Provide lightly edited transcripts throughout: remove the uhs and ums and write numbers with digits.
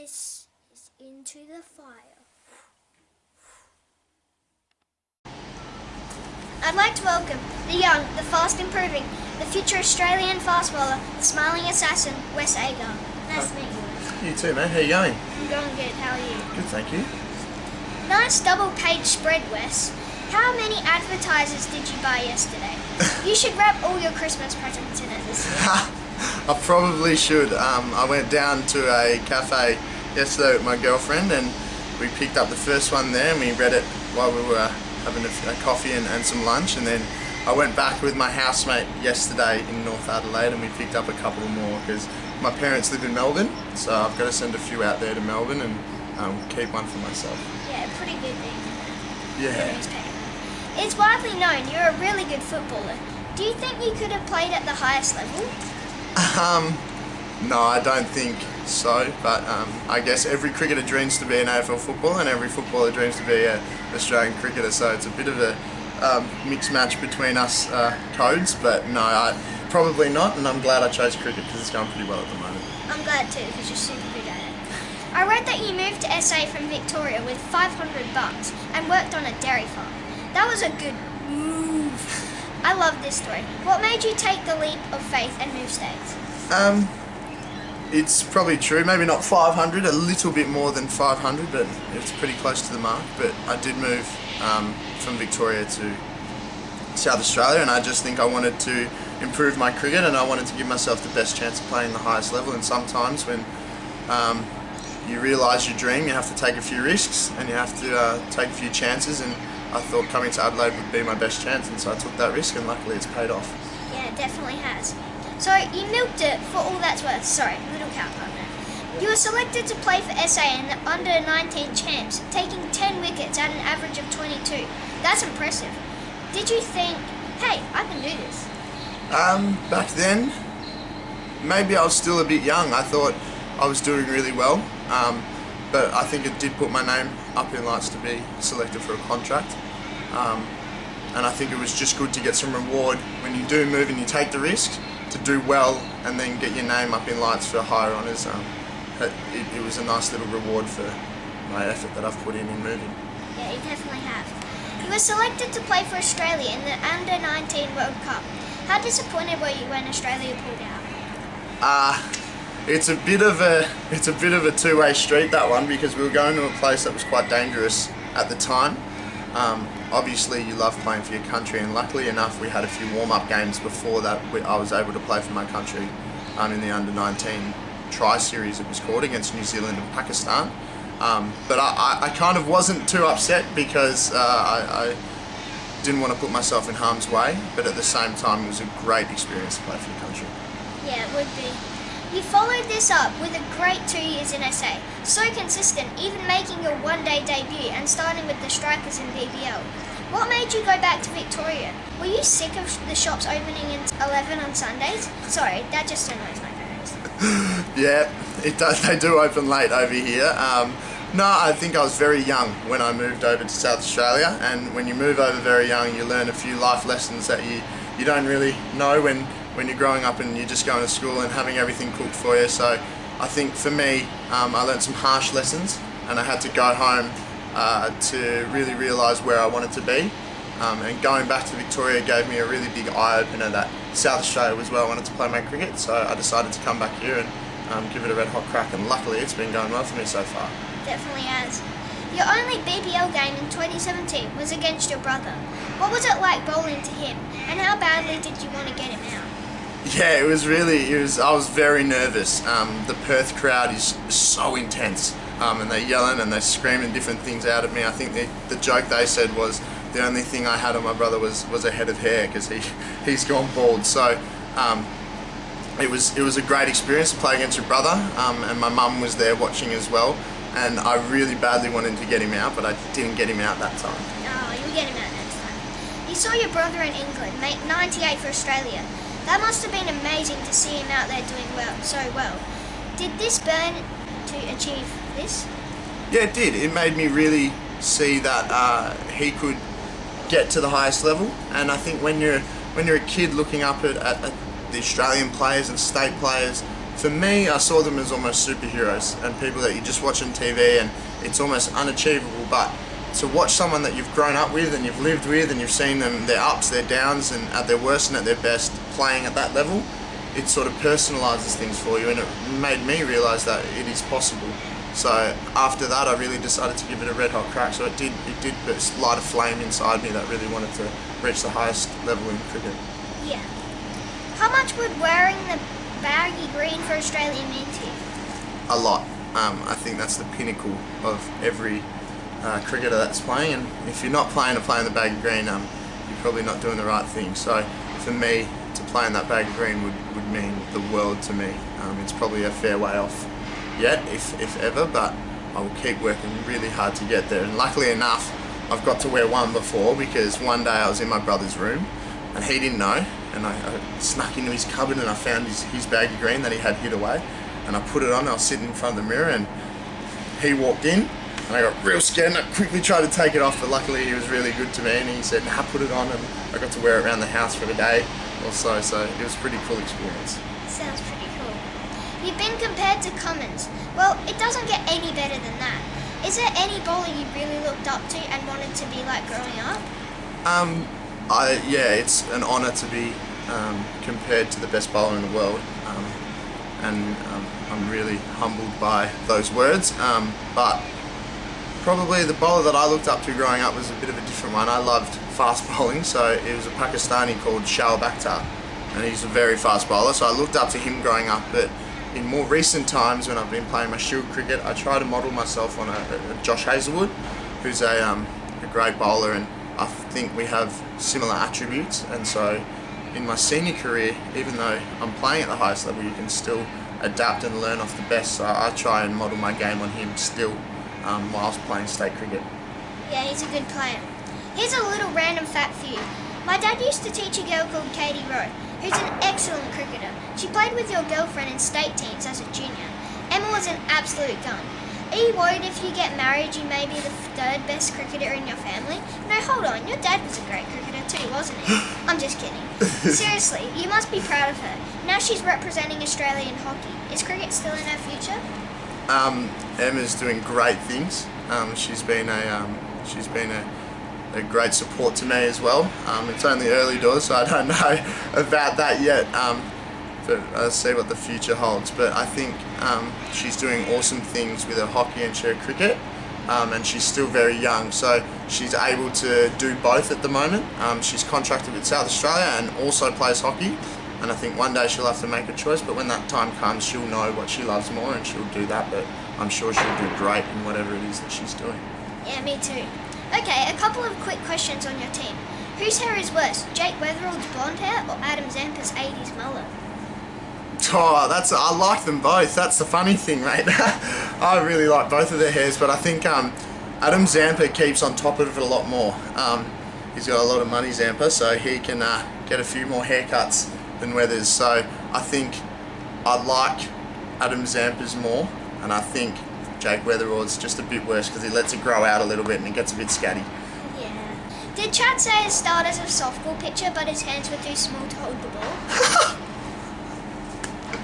This is Into the Fire. I'd like to welcome the young, the fast improving, the future Australian fast bowler, the smiling assassin, Wes Agar. Nice to meet you. You too, man. How you going? I'm going good. How are you? Good, thank you. Nice double-page spread, Wes. How many advertisers did you buy yesterday? You should wrap all your Christmas presents in it this year. I probably should. I went down to a cafe yesterday with my girlfriend and we picked up the first one there and we read it while we were having a coffee and some lunch, and then I went back with my housemate yesterday in North Adelaide and we picked up a couple more because my parents live in Melbourne, so I've got to send a few out there to Melbourne and keep one for myself. Yeah, pretty good thing. Yeah. It's widely known you're a really good footballer. Do you think you could have played at the highest level? No, I don't think so, but I guess every cricketer dreams to be an AFL footballer and every footballer dreams to be an Australian cricketer, so it's a bit of a mixed match between us codes, but no, probably not, and I'm glad I chose cricket because it's going pretty well at the moment. I'm glad too, because you're super good at it. I read that you moved to SA from Victoria with $500 and worked on a dairy farm. That was a good move. I love this story. What made you take the leap of faith and move states? It's probably true, maybe not 500, a little bit more than 500, but it's pretty close to the mark. But I did move from Victoria to South Australia, and I just think I wanted to improve my cricket and I wanted to give myself the best chance of playing the highest level. And sometimes when you realise your dream, you have to take a few risks and you have to take a few chances, and I thought coming to Adelaide would be my best chance, and so I took that risk and luckily it's paid off. Yeah, it definitely has. So you milked it for all that's worth. Sorry, little cow partner. You were selected to play for SA in the under-19 champs, taking 10 wickets at an average of 22. That's impressive. Did you think, hey, I can do this? Back then, maybe I was still a bit young. I thought I was doing really well, but I think it did put my name up in lights to be selected for a contract. And I think it was just good to get some reward when you do move and you take the risk to do well and then get your name up in lights for higher honours. It was a nice little reward for my effort that I've put in moving. Yeah, you definitely have. You were selected to play for Australia in the Under-19 World Cup. How disappointed were you when Australia pulled out? It's a bit of a two-way street, that one, because we were going to a place that was quite dangerous at the time. Obviously you love playing for your country, and luckily enough we had a few warm-up games before that I was able to play for my country in the Under-19 Tri-Series, it was called, against New Zealand and Pakistan. But I kind of wasn't too upset because I didn't want to put myself in harm's way, but at the same time it was a great experience to play for your country. Yeah, it would be. You followed this up with a great 2 years in SA, so consistent, even making your one-day debut and starting with the strikers in BBL. What made you go back to Victoria? Were you sick of the shops opening at 11 on Sundays? Sorry, that just annoys my parents. Yeah, it does. They do open late over here. No, I think I was very young when I moved over to South Australia, and when you move over very young you learn a few life lessons that you don't really know when you're growing up and you're just going to school and having everything cooked for you. So I think for me, I learned some harsh lessons and I had to go home to really realise where I wanted to be. And going back to Victoria gave me a really big eye-opener that South Australia was where I wanted to play my cricket, so I decided to come back here and give it a red hot crack, and luckily it's been going well for me so far. Definitely has. Your only BBL game in 2017 was against your brother. What was it like bowling to him, and how badly did you want to get him out? Yeah, I was very nervous. The Perth crowd is so intense, and they're yelling and they're screaming different things out at me. I think the joke they said was the only thing I had on my brother was a head of hair because he's gone bald. So it was a great experience to play against your brother, and my mum was there watching as well. And I really badly wanted to get him out, but I didn't get him out that time. No, you'll get him out next time. You saw your brother in England make 98 for Australia. That must have been amazing to see him out there doing so well. Did this burn to achieve this? Yeah, it did. It made me really see that he could get to the highest level. And I think when you're a kid looking up at the Australian players and state players for me, I saw them as almost superheroes and people that you just watch on TV and it's almost unachievable. But to watch someone that you've grown up with and you've lived with and you've seen them, their ups, their downs, and at their worst and at their best, playing at that level, it sort of personalises things for you, and it made me realise that it is possible. So after that, I really decided to give it a red hot crack. So it did light a flame inside me that really wanted to reach the highest level in cricket. Yeah. How much would wearing the baggy green for Australia mean to you? A lot. I think that's the pinnacle of every cricketer that's playing, and if you're not playing the baggy green, you're probably not doing the right thing. So for me, to play in that baggy green would mean the world to me. It's probably a fair way off yet, if ever, but I will keep working really hard to get there. And luckily enough, I've got to wear one before, because one day I was in my brother's room and he didn't know, and I snuck into his cupboard and I found his baggy green that he had hid away, and I put it on. I was sitting in front of the mirror and he walked in and I got real scared and I quickly tried to take it off, but luckily he was really good to me and he said, nah, put it on, and I got to wear it around the house for a day or so it was a pretty cool experience. Sounds pretty cool. You've been compared to Cummins. Well, it doesn't get any better than that. Is there any bowler you really looked up to and wanted to be like growing up? Yeah, it's an honour to be compared to the best bowler in the world, and I'm really humbled by those words. But probably the bowler that I looked up to growing up was a bit of a different one. I loved fast bowling, so it was a Pakistani called Shoaib Akhtar, and he's a very fast bowler, so I looked up to him growing up. But in more recent times, when I've been playing my Shield cricket, I try to model myself on a Josh Hazlewood, who's a great bowler, and I think we have similar attributes. And so in my senior career, even though I'm playing at the highest level, you can still adapt and learn off the best. So I try and model my game on him still, whilst playing state cricket. Yeah, he's a good player. Here's a little random fact for you. My dad used to teach a girl called Katie Rowe, who's an excellent cricketer. She played with your girlfriend in state teams as a junior. Emma was an absolute gun. Are you worried if you get married you may be the third best cricketer in your family? No, hold on, your dad was a great cricketer too, wasn't he? I'm just kidding. Seriously, you must be proud of her. Now she's representing Australia in hockey. Is cricket still in her future? Emma's doing great things. She's been a great support to me as well. It's only early doors, so I don't know about that yet, but I'll see what the future holds. But I think she's doing awesome things with her hockey and her cricket, and she's still very young, so she's able to do both at the moment. She's contracted with South Australia and also plays hockey, and I think one day she'll have to make a choice, but when that time comes she'll know what she loves more and she'll do that. But I'm sure she'll do great in whatever it is that she's doing. Yeah, me too. Okay, a couple of quick questions on your team. Whose hair is worse, Jake Weatherall's blonde hair or Adam Zampa's 80s mullet? I like them both. That's the funny thing, mate. I really like both of their hairs, but I think Adam Zampa keeps on top of it a lot more. He's got a lot of money, Zampa, so he can get a few more haircuts than Weathers. So I think I like Adam Zampa's more, and I think Jake Weatherall's just a bit worse because he lets it grow out a little bit and it gets a bit scatty. Yeah. Did Chad say he started as a softball pitcher but his hands were too small to hold the ball?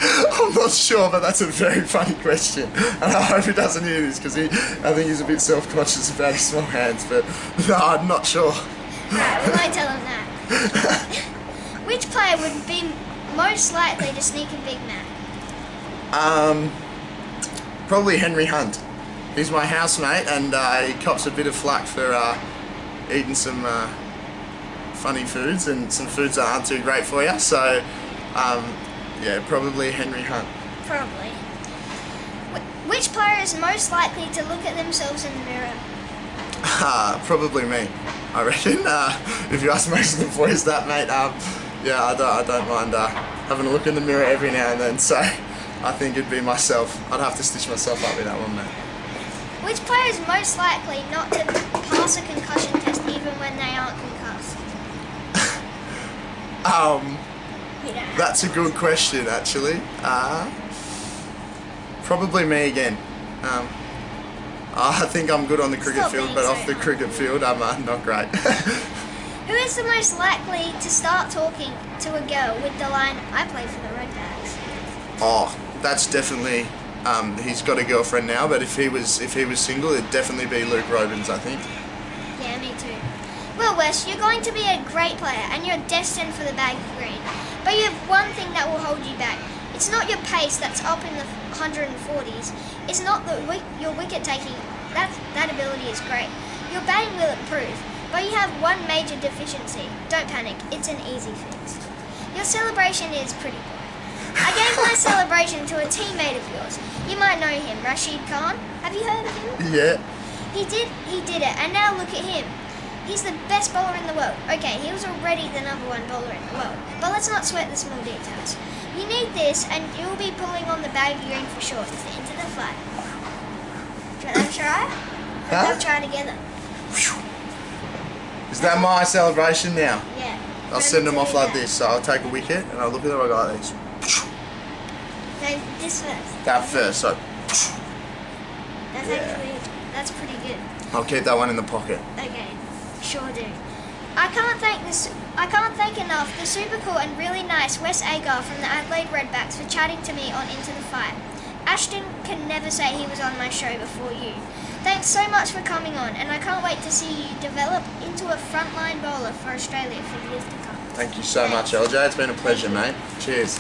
I'm not sure, but that's a very funny question, and I hope he doesn't hear this because I think he's a bit self-conscious about his small hands, but no, I'm not sure. Right, we might tell him that. Which player would be most likely to sneak a Big Mac? Probably Henry Hunt. He's my housemate, and he cops a bit of flack for eating some funny foods and some foods that aren't too great for you, so yeah, probably Henry Hunt. Probably. Which player is most likely to look at themselves in the mirror? Probably me, I reckon. If you ask most of the boys that, mate, yeah, I don't mind having a look in the mirror every now and then, so I think it'd be myself. I'd have to stitch myself up with that one, mate. Which player is most likely not to pass a concussion test even when they aren't concussed? That's a good question, actually. Probably me again. I think I'm good on the cricket field, but off the cricket field, I'm not great. Who is the most likely to start talking to a girl with the line, "I play for the Redbacks"? Oh, that's definitely. He's got a girlfriend now, but if he was single, it'd definitely be Luke Robins, I think. Yeah, me too. Well, Wes, you're going to be a great player and you're destined for the bag of green. But you have one thing that will hold you back. It's not your pace that's up in the 140s. It's not your wicket taking. That ability is great. Your batting will improve, but you have one major deficiency. Don't panic, it's an easy fix. Your celebration is pretty boring. I gave my celebration to a teammate of yours. You might know him, Rashid Khan. Have you heard of him? Yeah. He did it, and now look at him. He's the best bowler in the world. Okay, he was already the #1 bowler in the world, but let's not sweat the small details. You need this, and you'll be pulling on the bag of green for sure. It's the into the flight. Do you want to try? Let's try together. Is that my celebration now? Yeah. I'll send them off like this. So I'll take a wicket and I'll look at them. I got these. No, this first. That first. So That's pretty good. I'll keep that one in the pocket. Okay, sure do. I can't thank enough the super cool and really nice Wes Agar from the Adelaide Redbacks for chatting to me on Into the Fight. Ashton can never say he was on my show before you. Thanks so much for coming on, and I can't wait to see you develop into a frontline bowler for Australia for years to come. Thank you so much, LJ. It's been a pleasure, mate. Cheers.